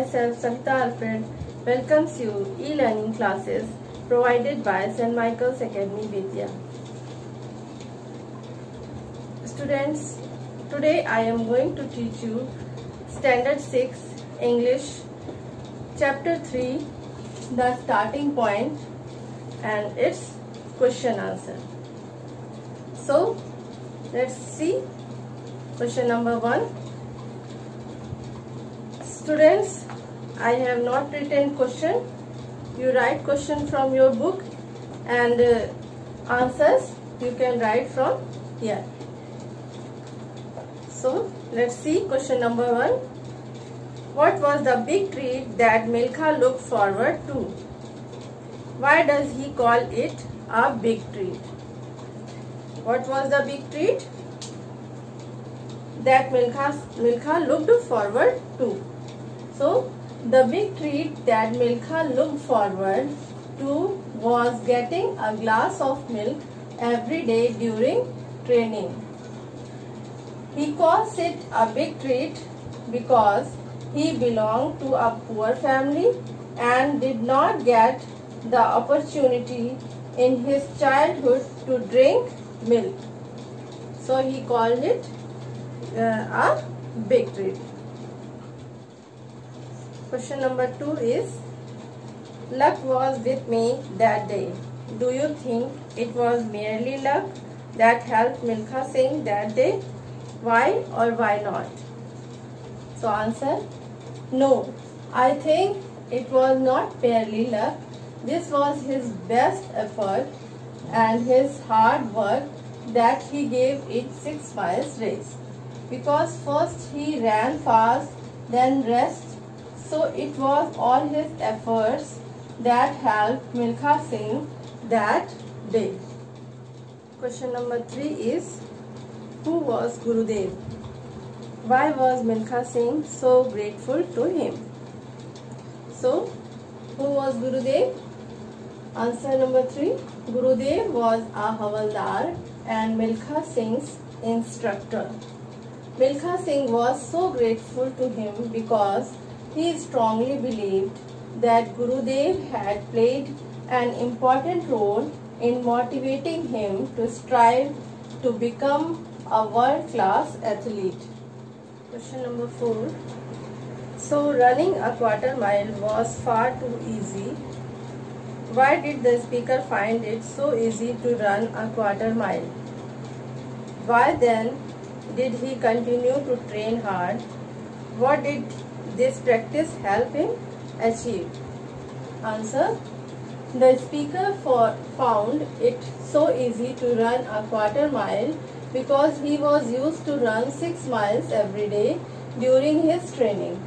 myself Savita Alfred welcomes you e-learning classes provided by St. Michael's Academy Vidya. Students, today I am going to teach you Standard 6 English Chapter 3, the starting point and its question answer. So, let's see question number 1. Students, I have not written question. You write question from your book and answers you can write from here. So, let's see question number 1. What was the big treat that Milkha looked forward to? Why does he call it a big treat? What was the big treat that Milkha looked forward to? So, the big treat that Milkha looked forward to was getting a glass of milk every day during training. He calls it a big treat because he belonged to a poor family and did not get the opportunity in his childhood to drink milk. So he called it a big treat. Question number 2 is, luck was with me that day. Do you think it was merely luck that helped Milkha Singh that day? Why or why not? So answer, no. I think it was not merely luck. This was his best effort and his hard work that he gave it 6 miles race. Because first he ran fast, then rest. So it was all his efforts that helped Milkha Singh that day. Question number 3 is, who was Gurudev? Why was Milkha Singh so grateful to him? So, who was Gurudev? Answer number 3. Gurudev was a Havaldar and Milkha Singh's instructor. Milkha Singh was so grateful to him because he strongly believed that Gurudev had played an important role in motivating him to strive to become a world-class athlete. Question number 4. So running a quarter mile was far too easy. Why did the speaker find it so easy to run a quarter mile? Why then did he continue to train hard? What did this practice help him achieve? Answer, the speaker found it so easy to run a quarter mile because he was used to run 6 miles every day during his training.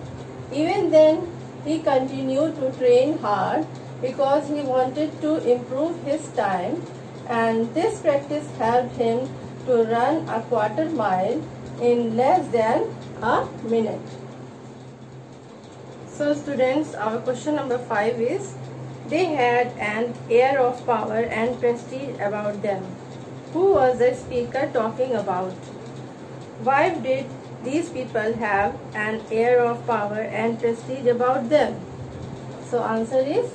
Even then, he continued to train hard because he wanted to improve his time, and this practice helped him to run a quarter mile in less than a minute. So students, our question number 5 is, they had an air of power and prestige about them. Who was the speaker talking about? Why did these people have an air of power and prestige about them? So answer is,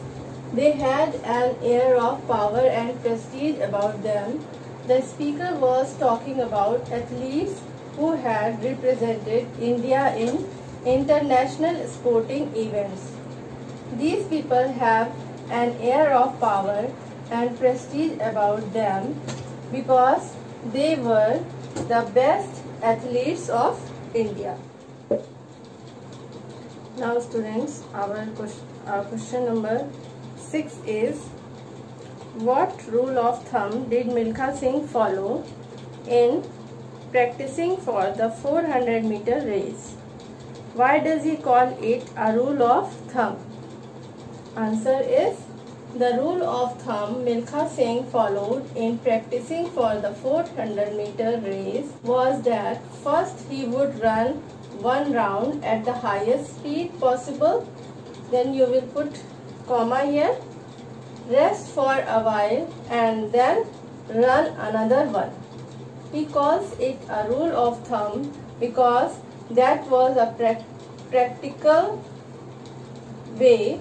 they had an air of power and prestige about them. The speaker was talking about athletes who had represented India in international sporting events. These people have an air of power and prestige about them because they were the best athletes of India. Now students, our question number 6 is, what rule of thumb did Milkha Singh follow in practicing for the 400-meter race? Why does he call it a rule of thumb? Answer is, the rule of thumb Milkha Singh followed in practicing for the 400-meter race was that first he would run 1 round at the highest speed possible, then you will put comma here, rest for a while and then run another one. He calls it a rule of thumb because that was a practical way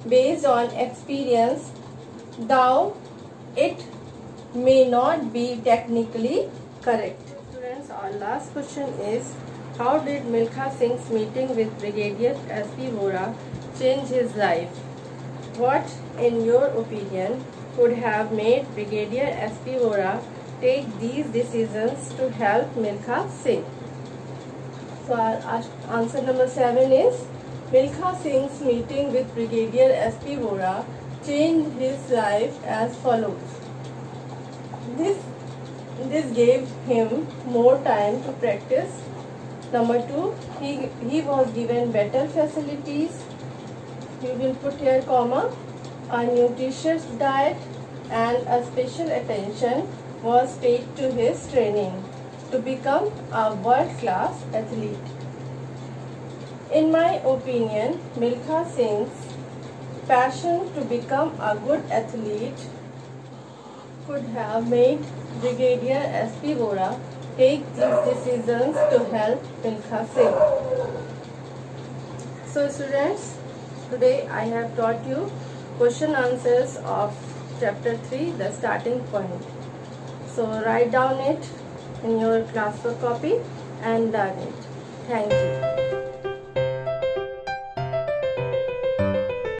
based on experience, though it may not be technically correct. Students, our last question is, how did Milkha Singh's meeting with Brigadier S.P. Vora change his life? What, in your opinion, could have made Brigadier S.P. Vora take these decisions to help Milkha Singh? So our answer number 7 is, Milkha Singh's meeting with Brigadier S.P. Vora changed his life as follows. This gave him more time to practice. Number 2, he was given better facilities. You will put here comma. A nutritious diet and a special attention was paid to his training to become a world-class athlete. In my opinion, Milkha Singh's passion to become a good athlete could have made Brigadier S.P. Vora take these decisions to help Milkha Singh. So students, today I have taught you question answers of chapter 3, the starting point. So write down it in your classwork copy and learn it. Thank you.